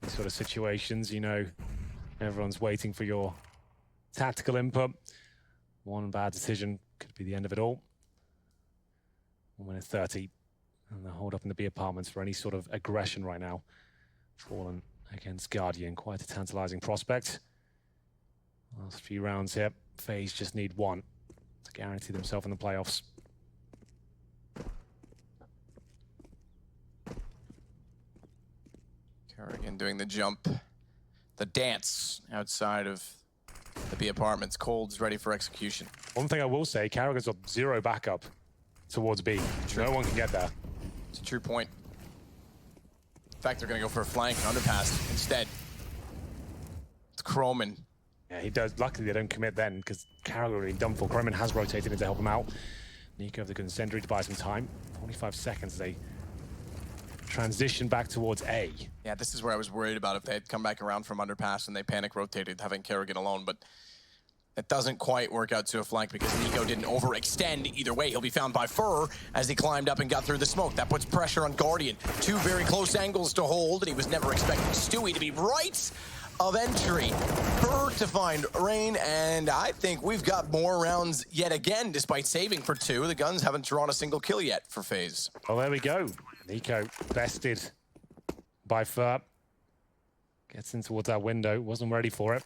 these sort of situations. You know, everyone's waiting for your tactical input. One bad decision could be the end of it all. 1 minute 30. And they'll hold up in the B apartments for any sort of aggression right now. Fallen against Guardian. Quite a tantalizing prospect. Last few rounds here. FaZe just need 1 to guarantee themselves in the playoffs. Kerrigan doing the jump. The dance outside of the B apartments. Cold's ready for execution. One thing I will say, Kerrigan's got 0 backup towards B. True. No one can get there. It's a true point. In fact, they're going to go for a flank and underpass instead. It's Croman. Yeah, he does. Luckily, they don't commit then, because Kerrigan already done for. Croman has rotated in to help him out. Nico, the good sentry to buy some time. 45 seconds as they transition back towards A. Yeah, this is where I was worried about if they had come back around from underpass and they panic rotated, having Kerrigan alone, but it doesn't quite work out to a flank because Nico didn't overextend. Either way, he'll be found by Fur as he climbed up and got through the smoke. That puts pressure on Guardian. 2 very close angles to hold, and he was never expecting Stewie to be right of entry. Fur to find Rain, and I think we've got more rounds yet again, despite saving for 2. The guns haven't drawn a single kill yet for FaZe. Well, there we go. Nico bested by Fur. Gets in towards that window. Wasn't ready for it.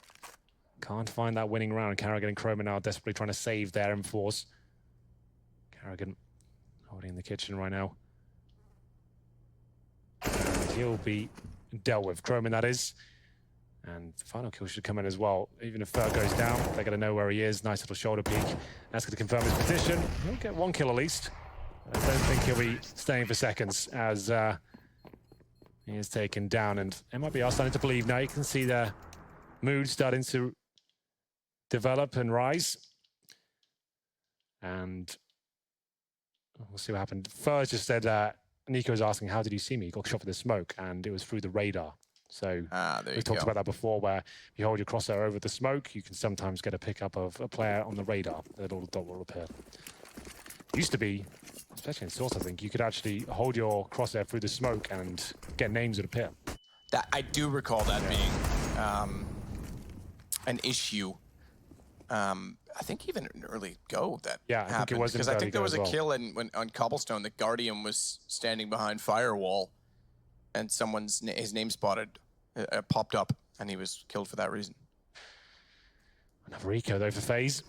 Can't find that winning round. Kerrigan and Croman now desperately trying to save their M4s. Kerrigan holding in the kitchen right now. And he'll be dealt with. Croman, that is. And the final kill should come in as well. Even if Fur goes down, they're going to know where he is. Nice little shoulder peek. That's going to confirm his position. He'll get 1 kill at least. I don't think he'll be staying for seconds as he is taken down. And Mibr starting to believe now. You can see their mood starting to develop and rise. And we'll see what happened. Fur just said, Nico was asking, how did you see me? He got shot with the smoke, and it was through the radar. So we've talked about that before, where if you hold your crosshair over the smoke, you can sometimes get a pickup of a player on the radar. The little dot will appear. Used to be, especially in Source, I think, you could actually hold your crosshair through the smoke and get names that appear. That I do recall that being an issue. I think even an early go that happened. I think it was because I think there was a kill on Cobblestone. The Guardian was standing behind Firewall, and his name spotted popped up, and he was killed for that reason. Another eco though for FaZe.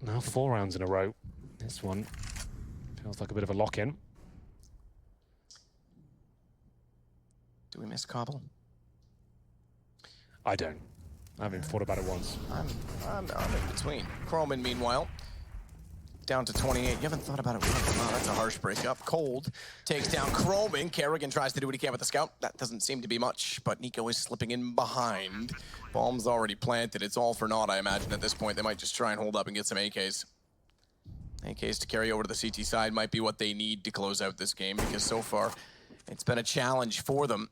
Now 4 rounds in a row. This one feels like a bit of a lock-in. Do we miss Cobble? I don't. I haven't thought about it once. I'm in between. Croman, meanwhile, down to 28. You haven't thought about it once. Wow, that's a harsh breakup. Cold takes down Croman. Kerrigan tries to do what he can with the scout. That doesn't seem to be much, but Nico is slipping in behind. Bomb's already planted. It's all for naught, I imagine, at this point. They might just try and hold up and get some AKs. AKs to carry over to the CT side might be what they need to close out this game, because so far it's been a challenge for them.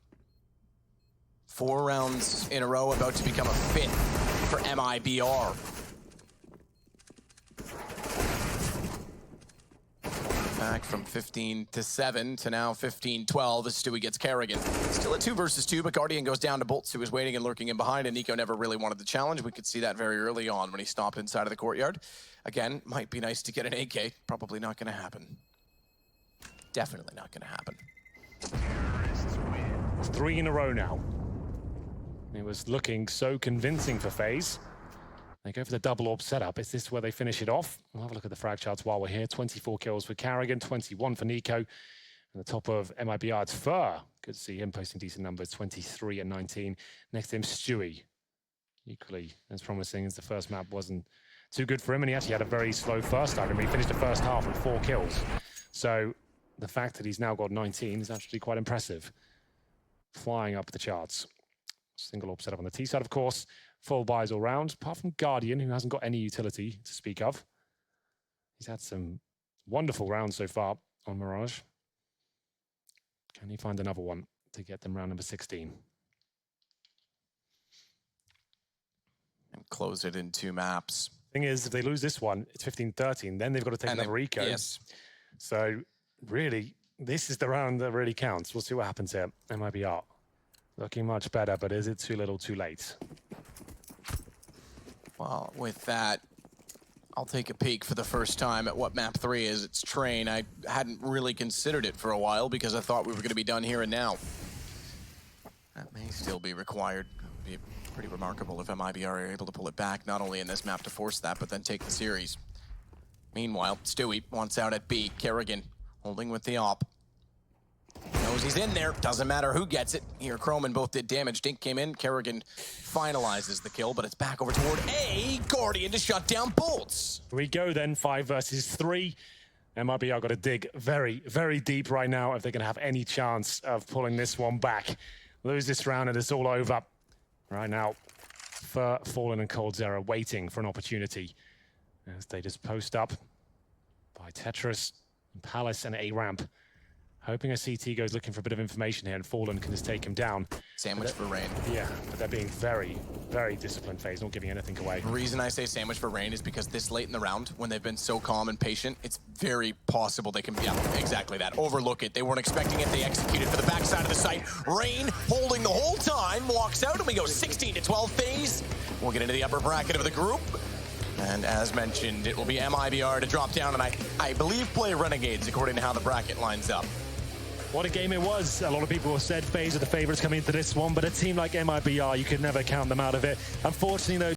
4 rounds in a row, about to become a 5th for Mibr. Back from 15-7 to now 15-12 as Stewie gets Kerrigan. Still a 2 versus 2, but Guardian goes down to Bolts, who was waiting and lurking in behind, and Nico never really wanted the challenge. We could see that very early on when he stopped inside of the courtyard. Again, might be nice to get an AK. Probably not going to happen. Definitely not going to happen. 3 in a row now. It was looking so convincing for FaZe. They go for the double orb setup. Is this where they finish it off? We'll have a look at the frag charts while we're here. 24 kills for Kerrigan, 21 for Nico. And the top of Mibr, it's Fur. Good to see him posting decent numbers, 23 and 19. Next to him, Stewie. Equally as promising as the first map wasn't too good for him, and he actually had a very slow first start. I mean, he finished the first half with 4 kills. So the fact that he's now got 19 is actually quite impressive. Flying up the charts. Single orb setup on the T side, of course. Full buys all round, apart from Guardian, who hasn't got any utility to speak of. He's had some wonderful rounds so far on Mirage. Can he find another one to get them round number 16? And close it in 2 maps. Thing is, if they lose this one, it's 15-13. Then they've got to take another eco. Yes. So really, this is the round that really counts. We'll see what happens here. Mibr looking much better, but is it too little, too late? Well, with that, I'll take a peek for the first time at what Map 3 is. It's Train. I hadn't really considered it for a while because I thought we were going to be done here and now. That may still be required. It would be pretty remarkable if Mibr are able to pull it back, not only in this map to force that, but then take the series. Meanwhile, Stewie wants out at B. Kerrigan holding with the op. Knows he's in there. Doesn't matter who gets it. Here, Croman both did damage. Dink came in. Kerrigan finalizes the kill, but it's back over toward A. Guardian to shut down Bolts. Here we go then, 5 versus 3. Mibr got to dig very, very deep right now if they're going to have any chance of pulling this one back. Lose this round and it's all over. Right now, Fur, Fallen and Cold Zero waiting for an opportunity as they just post up by Tetris, and Palace and A-Ramp. Hoping a CT goes looking for a bit of information here and Fallen can just take him down. Sandwich for Rain. Yeah, but they're being very, very disciplined phase, not giving anything away. The reason I say sandwich for Rain is because this late in the round, when they've been so calm and patient, it's very possible they can, yeah, exactly that, overlook it. They weren't expecting it, they executed for the backside of the site. Rain holding the whole time, walks out, and we go 16-12 phase. We'll get into the upper bracket of the group. And as mentioned, it will be Mibr to drop down, and I believe play Renegades according to how the bracket lines up. What a game it was. A lot of people have said FaZe are the favorites coming into this one, but a team like Mibr, you could never count them out of it. Unfortunately, though,